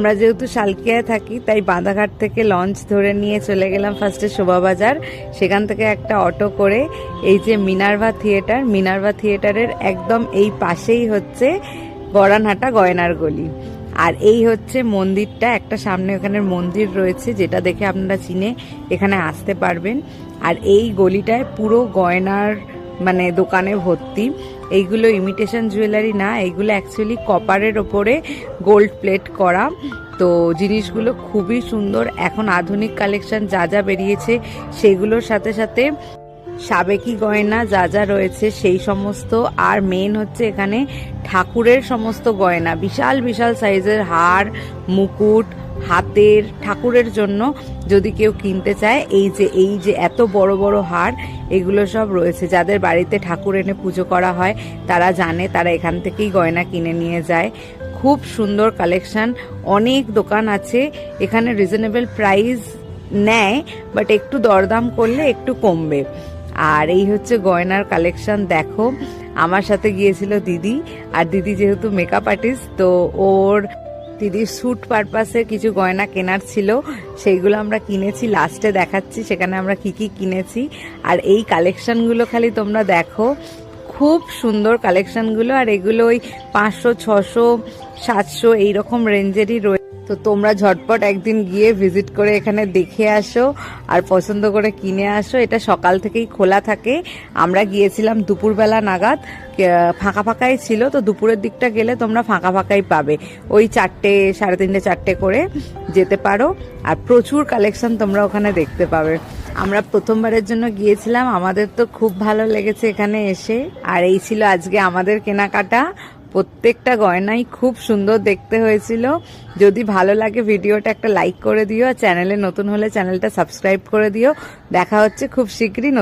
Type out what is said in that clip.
আমরা যেহেতু শালকিয়ায় থাকি তাই বাঁধাঘাট থেকে লঞ্চ ধরে নিয়ে চলে গেলাম ফার্স্টে শোভাবাজার। সেখান থেকে একটা অটো করে এই যে মিনার্ভা থিয়েটারের একদম এই পাশেই হচ্ছে গড়ানহাটা গয়নার গলি। আর এই হচ্ছে মন্দিরটা, একটা সামনে ওখানের মন্দির রয়েছে যেটা দেখে আপনারা চিনে এখানে আসতে পারবেন। আর এই গলিটায় পুরো গয়নার মানে দোকানে ভর্তি। এইগুলো ইমিটেশন জুয়েলারি না, এইগুলো অ্যাকচুয়ালি কপারের ওপরে গোল্ড প্লেট করা। তো জিনিসগুলো খুবই সুন্দর। এখন আধুনিক কালেকশন যা যা বেরিয়েছে সেগুলোর সাথে সাথে সাবেকি গয়না যা যা রয়েছে সেই সমস্ত। আর মেন হচ্ছে এখানে ঠাকুরের সমস্ত গয়না, বিশাল বিশাল সাইজের হার, মুকুট, হাতের ঠাকুরের জন্য যদি কেউ কিনতে চায় এই যে এত বড় বড় হার, এগুলো সব রয়েছে। যাদের বাড়িতে ঠাকুর এনে পুজো করা হয় তারা জানে, তারা এখান থেকেই গয়না কিনে নিয়ে যায়। খুব সুন্দর কালেকশন, অনেক দোকান আছে এখানে। রিজনেবল প্রাইস নেয়, বাট একটু দরদাম করলে একটু কমবে। আর এই হচ্ছে গয়নার কালেকশন। দেখো, আমার সাথে গিয়েছিল দিদি, আর দিদি যেহেতু মেকআপ আর্টিস্ট তো ওর দিদির স্যুট পারপাসে কিছু গয়না কেনার ছিল, সেইগুলো আমরা কিনেছি। লাস্টে দেখাচ্ছি সেখানে আমরা কি কি কিনেছি। আর এই কালেকশনগুলো খালি তোমরা দেখো, খুব সুন্দর কালেকশনগুলো। আর এগুলো ওই 500, 600, 700 এইরকম রেঞ্জেরই রয়েছে। তো তোমরা ঝটপট একদিন গিয়ে ভিজিট করে এখানে দেখে আসো আর পছন্দ করে কিনে আসো। এটা সকাল থেকেই খোলা থাকে। আমরা গিয়েছিলাম দুপুরবেলা নাগাদ, ফাঁকা ফাঁকাই ছিল। তো দুপুরের দিকটা গেলে তোমরা ফাঁকা ফাঁকাই পাবে, ওই 4টে, 3:30, 4টে করে যেতে পারো। আর প্রচুর কালেকশন তোমরা ওখানে দেখতে পাবে। আমরা প্রথমবারের জন্য গিয়েছিলাম, আমাদের তো খুব ভালো লেগেছে এখানে এসে। আর এই ছিল আজকে আমাদের কেনাকাটা। প্রত্যেকটা গয়নাই খুব সুন্দর দেখতে হয়েছিল। যদি ভালো লাগে ভিডিওটা একটা লাইক করে দিও, আর চ্যানেলে নতুন হলে চ্যানেলটা সাবস্ক্রাইব করে দিও। দেখা হচ্ছে খুব শীঘ্রই নতুন